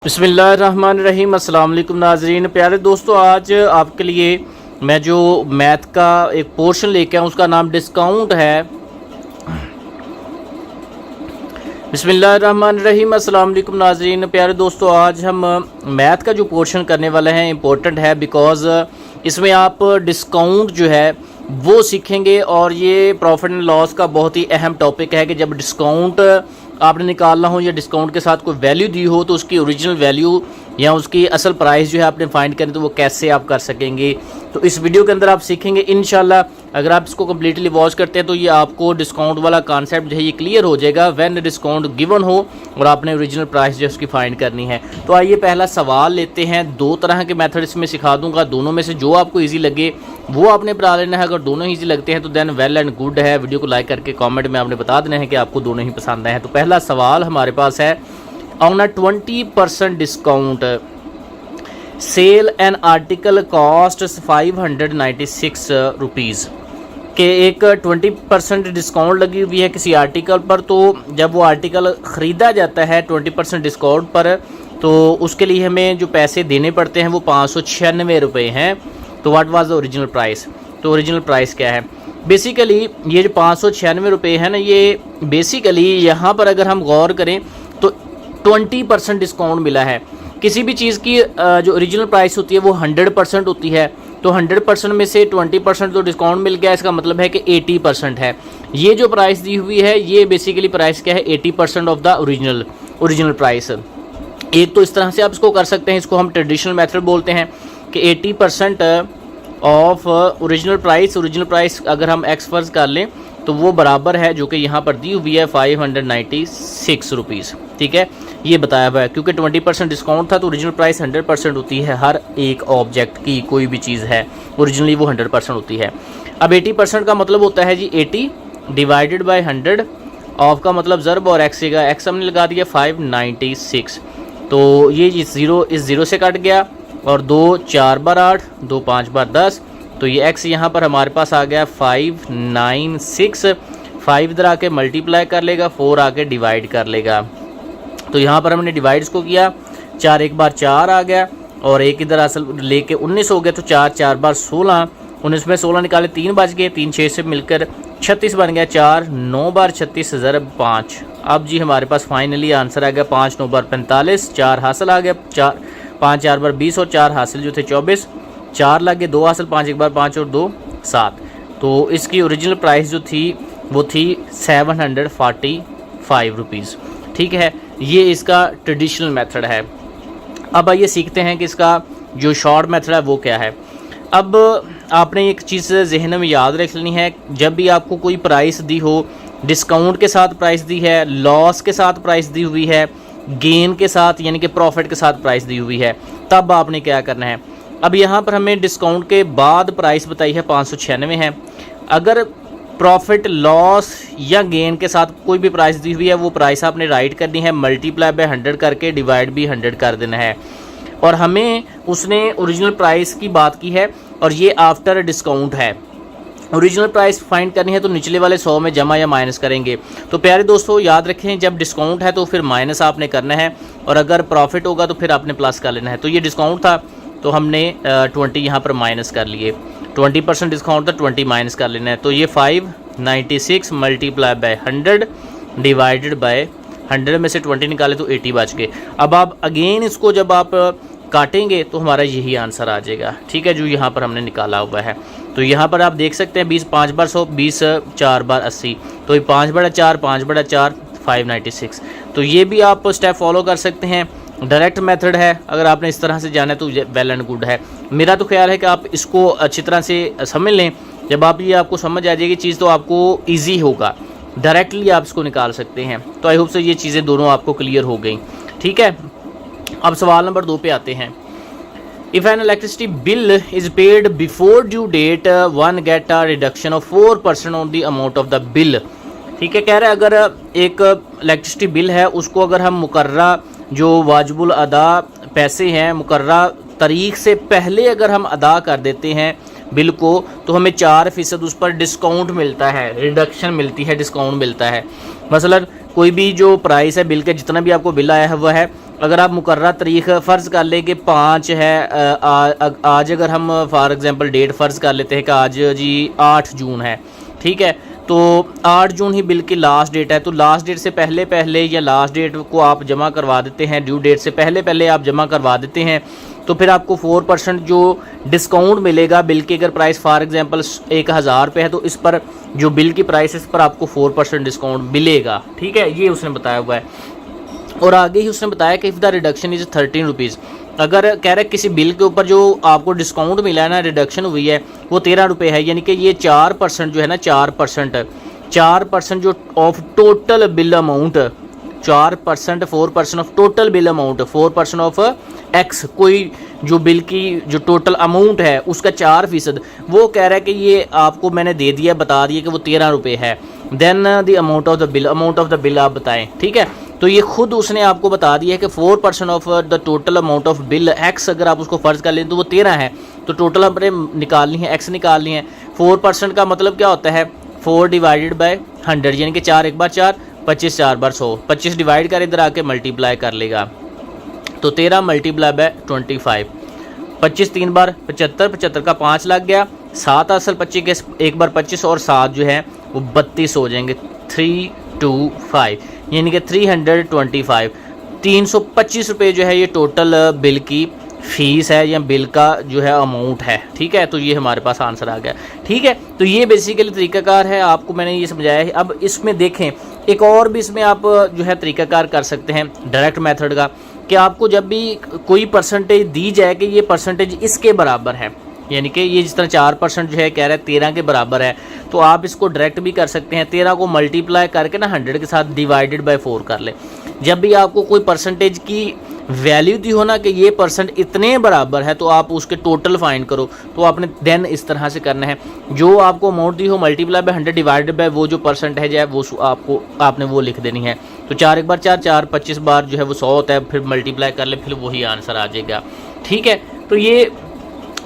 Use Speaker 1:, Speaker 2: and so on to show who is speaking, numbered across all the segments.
Speaker 1: बिस्मिल्लाहिर्रहमानिर्रहीम। अस्सलाम वालेकुम नाज़रीन। प्यारे दोस्तों, आज आपके लिए मैं जो मैथ का एक पोर्शन लेके आऊँ उसका नाम डिस्काउंट है। बिस्मिल्लाहिर्रहमानिर्रहीम। अस्सलाम वालेकुम नाज़रीन। प्यारे दोस्तों, आज हम मैथ का जो पोर्शन करने वाले हैं इम्पोर्टेंट है, बिकॉज़ इसमें आप डिस्काउंट जो है वो सीखेंगे और ये प्रॉफिट एंड लॉस का बहुत ही अहम टॉपिक है कि जब डिस्काउंट आपने निकालना हो या डिस्काउंट के साथ कोई वैल्यू दी हो तो उसकी ओरिजिनल वैल्यू या उसकी असल प्राइस जो है आपने फाइंड करनी, तो वो कैसे आप कर सकेंगे। तो इस वीडियो के अंदर आप सीखेंगे इंशाल्लाह। अगर आप इसको कम्प्लीटली वॉच करते हैं तो ये आपको डिस्काउंट वाला कॉन्सेप्ट जो है ये क्लियर हो जाएगा व्हेन डिस्काउंट गिवन हो और आपने ओरिजिनल प्राइस जो है उसकी फाइंड करनी है। तो आइए पहला सवाल लेते हैं। दो तरह के मेथड इसमें सिखा दूंगा, दोनों में से जो आपको ईजी लगे वो आपने बना लेना है। अगर दोनों ईजी लगते हैं तो देन वेल एंड गुड है। वीडियो को लाइक करके कॉमेंट में आपने बता देना है कि आपको दोनों ही पसंद हैं। तो पहला सवाल हमारे पास है, on a 20% discount sale an article cost 596 rupees के एक 20% डिस्काउंट लगी हुई है किसी आर्टिकल पर। तो जब वो आर्टिकल ख़रीदा जाता है 20% डिस्काउंट पर तो उसके लिए हमें जो पैसे देने पड़ते हैं वो 596 रुपये हैं। तो what was the original price? तो ओरिजिनल प्राइस क्या है? बेसिकली ये जो 596 रुपये है ना, ये बेसिकली यहाँ पर अगर हम गौर करें तो 20% डिस्काउंट मिला है। किसी भी चीज़ की जो ओरिजिनल प्राइस होती है वो 100% होती है, तो 100% में से 20% तो डिस्काउंट मिल गया, इसका मतलब है कि 80% है। ये जो प्राइस दी हुई है ये बेसिकली प्राइस क्या है? 80% ऑफ द ओरिजिनल प्राइस। एक तो इस तरह से आप इसको कर सकते हैं, इसको हम ट्रेडिशनल मेथड बोलते हैं कि 80% ऑफ ओरिजिनल प्राइस अगर हम एक्स फर्ज कर लें तो वो बराबर है जो कि यहाँ पर दी हुई है 596 रुपीज़। ठीक है, ये बताया हुआ है क्योंकि 20% डिस्काउंट था तो ओरिजिनल प्राइस 100% होती है। हर एक ऑब्जेक्ट की कोई भी चीज़ है ओरिजिनली वो 100% होती है। अब 80% का मतलब होता है जी 80 डिवाइडेड बाय 100, ऑफ का मतलब ज़रब और एक्स का एक्स हमने लगा दिया 596। तो ये ज़ीरो इस ज़ीरो से कट गया और 2 4 बार 8, 2 5 बार 10, तो ये x यहाँ पर हमारे पास आ गया 596। 5 इधर आके मल्टीप्लाई कर लेगा, 4 आके डिवाइड कर लेगा। तो यहाँ पर हमने डिवाइड्स को किया, 4 एक बार 4 आ गया और एक इधर असल लेके 19 हो गया। तो 4 4 बार 16, 19 में 16 निकाले 3 बच गए, 3 6 से मिलकर 36 बन गया। 4 9 बार 36 ज़रब 5। अब जी हमारे पास फाइनली आंसर आ गया 5 9 बार 45, 4 हासिल आ गया। 4 5 4 बार 20 और 4 हासिल जो थे 24, 4 लगे 2 हासिल, 5 एक बार 5 और 2 7। तो इसकी ओरिजिनल प्राइस जो थी वो थी 745 रुपीज़। ठीक है, ये इसका ट्रेडिशनल मेथड है। अब आइए सीखते हैं कि इसका जो शॉर्ट मेथड है वो क्या है। अब आपने एक चीज़ जहन में याद रख लेनी है, जब भी आपको कोई प्राइस दी हो, डिस्काउंट के साथ प्राइस दी है, लॉस के साथ प्राइस दी हुई है, गेन के साथ यानी कि प्रॉफिट के साथ प्राइस दी हुई है, तब आपने क्या करना है। अब यहाँ पर हमें डिस्काउंट के बाद प्राइस बताई है 596 है। अगर प्रॉफिट लॉस या गेन के साथ कोई भी प्राइस दी हुई है वो प्राइस आपने राइट करनी है, मल्टीप्लाई बाय 100 करके डिवाइड भी 100 कर देना है। और हमें उसने ओरिजिनल प्राइस की बात की है और ये आफ्टर डिस्काउंट है। ओरिजिनल प्राइस फाइंड करनी है तो निचले वाले 100 में जमा या माइनस करेंगे। तो प्यारे दोस्तों याद रखें, जब डिस्काउंट है तो फिर माइनस आपने करना है और अगर प्रॉफिट होगा तो फिर आपने प्लस कर लेना है। तो ये डिस्काउंट था तो हमने 20 यहाँ पर माइनस कर लिए। 20% डिस्काउंट था, 20 माइनस कर लेना है। तो ये 596 मल्टीप्लाई बाय 100 डिवाइडेड बाय 100 में से 20 निकाले तो 80 बच गए। अब आप अगेन इसको जब आप काटेंगे तो हमारा यही आंसर आ जाएगा। ठीक है, जो यहाँ पर हमने निकाला हुआ है। तो यहाँ पर आप देख सकते हैं 20 5 बार 100, 20 4 बार 80, तो ये 5 बड़ा 4 5 बड़ा 4 596। तो ये भी आप स्टेप फॉलो कर सकते हैं। डायरेक्ट मेथड है, अगर आपने इस तरह से जाना है तो वेल एंड गुड है। मेरा तो ख्याल है कि आप इसको अच्छी तरह से समझ लें। जब आप ये आपको समझ आ जाएगी चीज़ तो आपको ईजी होगा, डायरेक्टली आप इसको निकाल सकते हैं। तो आई होप से ये चीज़ें दोनों आपको क्लियर हो गई। ठीक है, अब सवाल नंबर 2 पे आते हैं। If an electricity bill is paid before due date, one get a reduction of 4% on the amount of the bill. ठीक है, कह रहे हैं अगर एक इलेक्ट्रिसिटी बिल है उसको अगर हम मुकर्रा जो वाजिबुल अदा पैसे हैं मुकर्रा तारीख से पहले अगर हम अदा कर देते हैं बिल को तो हमें 4% उस पर डिस्काउंट मिलता है, रिडक्शन मिलती है, डिस्काउंट मिलता है। मसलन कोई भी जो प्राइस है बिल के, जितना भी आपको बिल आया हुआ है अगर आप मुकर्रर तारीख फ़र्ज़ कर लें कि 5 है, आज अगर हम फॉर एग्ज़ाम्पल डेट फ़र्ज़ कर लेते हैं कि आज जी 8 जून है, ठीक है, तो 8 जून ही बिल की लास्ट डेट है। तो लास्ट डेट से पहले पहले या लास्ट डेट को आप जमा करवा देते हैं, ड्यू डेट से पहले पहले आप जमा करवा देते हैं, तो फिर आपको 4% जो डिस्काउंट मिलेगा बिल की। अगर प्राइस फॉर एग्जांपल 1000 रुपये है तो इस पर जो बिल की प्राइस है इस पर आपको 4% डिस्काउंट मिलेगा, ठीक है, ये उसने बताया हुआ है। और आगे ही उसने बताया कि if the reduction is 13 rupees, अगर कह रहा है किसी बिल के ऊपर जो आपको डिस्काउंट मिला है ना, रिडक्शन हुई है, वो 13 रुपये है, यानी कि ये 4% जो है ना, 4% जो of total bill amount, 4% 4% of total bill amount, 4% of x, कोई जो बिल की जो टोटल अमाउंट है उसका 4%, वो कह रहा है कि ये आपको मैंने दे दिया, बता दिया कि वो 13 रुपये है। Then the amount of the bill आप बताएं, ठीक है। तो ये खुद उसने आपको बता दिया है कि 4% of the total amount of bill x, अगर आप उसको फ़र्ज़ कर लें तो वो 13 है, तो टोटल हमने निकालनी है, एक्स निकालनी है। 4% का मतलब क्या होता है, 4 डिवाइडेड बाय 100, यानी कि 4 एक बार 4, 25 4 बार 100, 25 डिवाइड कर इधर आके मल्टीप्लाई कर लेगा, तो 13 मल्टीप्लाई बाय 25, 25 3 बार 75, 75 का 5 लग गया, 7 असल 25 के एक बार 25 और 7 जो है वो 32 हो जाएंगे, 325, यानी कि 325, 325 रुपये जो है ये टोटल बिल की फ़ीस है या बिल का जो है अमाउंट है, ठीक है। तो ये हमारे पास आंसर आ गया, ठीक है। तो ये बेसिकली तरीक़ाकार है, आपको मैंने ये समझाया है। अब इसमें देखें एक और भी इसमें आप जो है तरीक़ाकार कर सकते हैं डायरेक्ट मेथड का, कि आपको जब भी कोई परसेंटेज दी जाए कि ये परसेंटेज इसके बराबर है, यानी कि ये जिस तरह 4% जो है कह रहा है 13 के बराबर है, तो आप इसको डायरेक्ट भी कर सकते हैं, 13 को मल्टीप्लाई करके ना 100 के साथ डिवाइडेड बाय 4 कर ले। जब भी आपको कोई परसेंटेज की वैल्यू दी हो ना कि ये परसेंट इतने बराबर है, तो आप उसके टोटल फाइंड करो, तो आपने देन इस तरह से करना है, जो आपको अमाउंट दी हो मल्टीप्लाई बाय 100 डिवाइडेड बाय वो जो परसेंट है वो आपने वो लिख देनी है। तो 4 एक बार 4, 4 25 बार जो है वो 100 होता है, फिर मल्टीप्लाई कर ले, फिर वही आंसर आ जाएगा, ठीक है। तो ये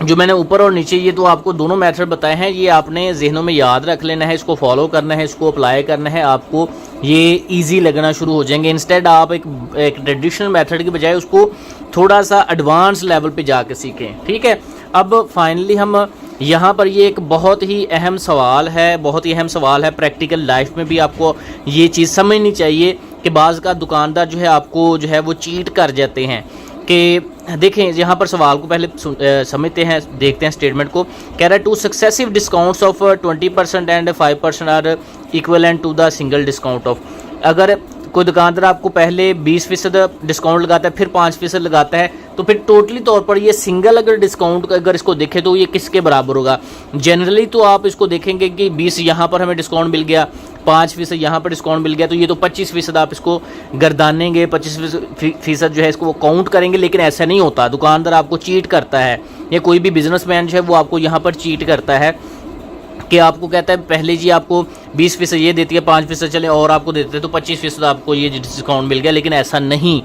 Speaker 1: जो मैंने ऊपर और नीचे ये तो आपको दोनों मेथड बताए हैं, ये आपने जहनों में याद रख लेना है, इसको फॉलो करना है, इसको अप्लाई करना है, आपको ये इजी लगना शुरू हो जाएंगे। इंस्टेड आप एक ट्रेडिशनल मेथड की बजाय उसको थोड़ा सा एडवांस लेवल पे जाके सीखें, ठीक है। अब फाइनली हम यहाँ पर ये एक बहुत ही अहम सवाल है, प्रैक्टिकल लाइफ में भी आपको ये चीज़ समझनी चाहिए कि बाज़ का दुकानदार जो है आपको जो है वो चीट कर जाते हैं। कि देखें यहाँ पर सवाल को पहले समझते हैं, देखते हैं स्टेटमेंट को। कह रहा है 2 successive discounts of 20% and 5% are equivalent to the single discount of. अगर कोई दुकानदार आपको पहले 20% डिस्काउंट लगाता है, फिर 5% लगाता है, तो फिर टोटली तौर पर ये सिंगल अगर डिस्काउंट अगर इसको देखें तो ये किसके बराबर होगा। जनरली तो आप इसको देखेंगे कि 20 यहाँ पर हमें डिस्काउंट मिल गया, 5% यहाँ पर डिस्काउंट मिल गया, तो ये तो 25% आप इसको गर्दानेंगे, 25% जो है इसको वो काउंट करेंगे, लेकिन ऐसा नहीं होता। दुकानदार आपको चीट करता है, या कोई भी बिजनेसमैन जो है वो आपको यहाँ पर चीट करता है कि आपको कहता है पहले जी आपको 20% ये देती है, 5% चले और आपको देते हैं, तो 25% आपको ये डिस्काउंट मिल गया, लेकिन ऐसा नहीं।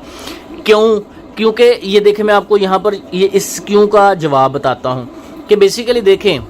Speaker 1: क्यों? क्योंकि ये देखें, मैं आपको यहाँ पर ये इस क्यों का जवाब बताता हूँ कि बेसिकली देखें,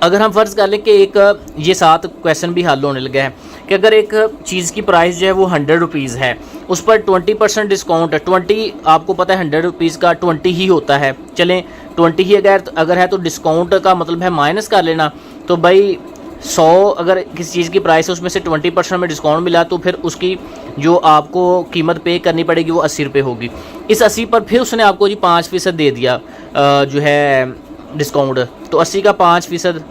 Speaker 1: अगर हम फ़र्ज़ कर लें कि एक ये 7 क्वेश्चन भी हल होने लगे हैं कि अगर एक चीज़ की प्राइस जो है वो 100 रुपीज़ है, उस पर 20% डिस्काउंट है, 20 आपको पता है 100 रुपीज़ का 20 ही होता है, चलें 20 ही अगर है तो डिस्काउंट का मतलब है माइनस कर लेना। तो भाई 100 अगर किसी चीज़ की प्राइस है उसमें से 20% में डिस्काउंट मिला, तो फिर उसकी जो आपको कीमत पे करनी पड़ेगी वो 80 रुपये होगी। इस 80 पर फिर उसने आपको जी 5% दे दिया जो है डिस्काउंट, तो 80 का 5%,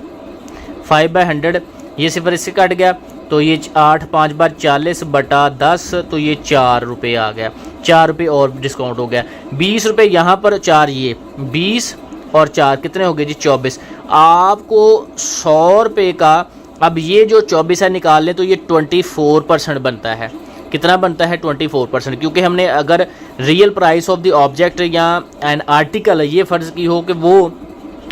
Speaker 1: 5/100, ये सिफर इससे कट गया, तो ये 8 5 बार 40 बटा 10, तो ये 4 रुपये आ गया, 4 रुपये और डिस्काउंट हो गया। 20 रुपये यहाँ पर 4, ये 20 और 4 कितने हो गए जी 24। आपको 100 रुपये का अब ये जो 24 है निकाल लें तो ये 24% बनता है। कितना बनता है? 24%, क्योंकि हमने अगर real price of the object या एन आर्टिकल ये फ़र्ज़ की हो कि वो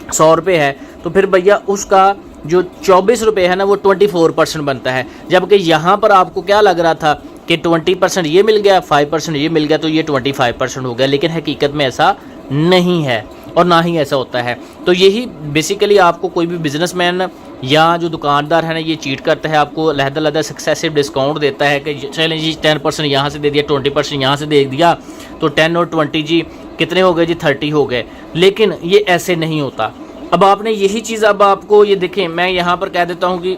Speaker 1: 100 रुपये है, तो फिर भैया उसका जो 24 रुपये है ना वो 24% बनता है। जबकि यहाँ पर आपको क्या लग रहा था कि 20% ये मिल गया, 5% ये मिल गया, तो ये 25% हो गया, लेकिन हकीकत में ऐसा नहीं है और ना ही ऐसा होता है। तो यही बेसिकली आपको कोई भी बिजनेसमैन या जो दुकानदार है ना ये चीट करता है, आपको अलहदा सक्सेसिव डिस्काउंट देता है कि चलें जी 10% यहाँ से दे दिया, 20% यहाँ से दे दिया, तो 10 और 20 जी कितने हो गए जी 30 हो गए। लेकिन ये ऐसे नहीं होता। अब आपने यही चीज़, अब आपको ये देखें, मैं यहाँ पर कह देता हूँ कि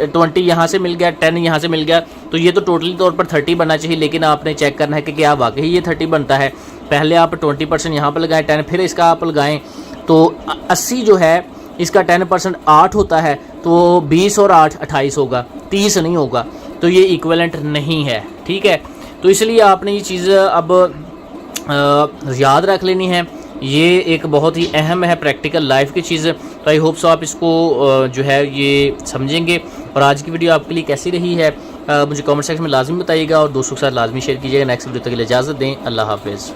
Speaker 1: 20 यहाँ से मिल गया, 10 यहाँ से मिल गया, तो ये तो टोटली तौर पर 30 बनना चाहिए। लेकिन आपने चेक करना है कि क्या वाकई ये 30 बनता है। पहले आप 20% यहाँ पर लगाएं 10, फिर इसका आप लगाएं तो 80 जो है इसका 10% 8 होता है, तो 20 और 8 28 होगा, 30 नहीं होगा। तो ये इक्विवेलेंट नहीं है, ठीक है। तो इसलिए आपने ये चीज़ अब याद रख लेनी है। ये एक बहुत ही अहम है प्रैक्टिकल लाइफ की चीज़। तो आई होप सो आप इसको जो है ये समझेंगे। और आज की वीडियो आपके लिए कैसी रही है मुझे कमेंट सेक्शन में लाजमी बताइएगा और दोस्तों के साथ लाजमी शेयर कीजिएगा। नेक्स्ट वीडियो तक के लिए इजाज़त दें। अल्लाह हाफिज़।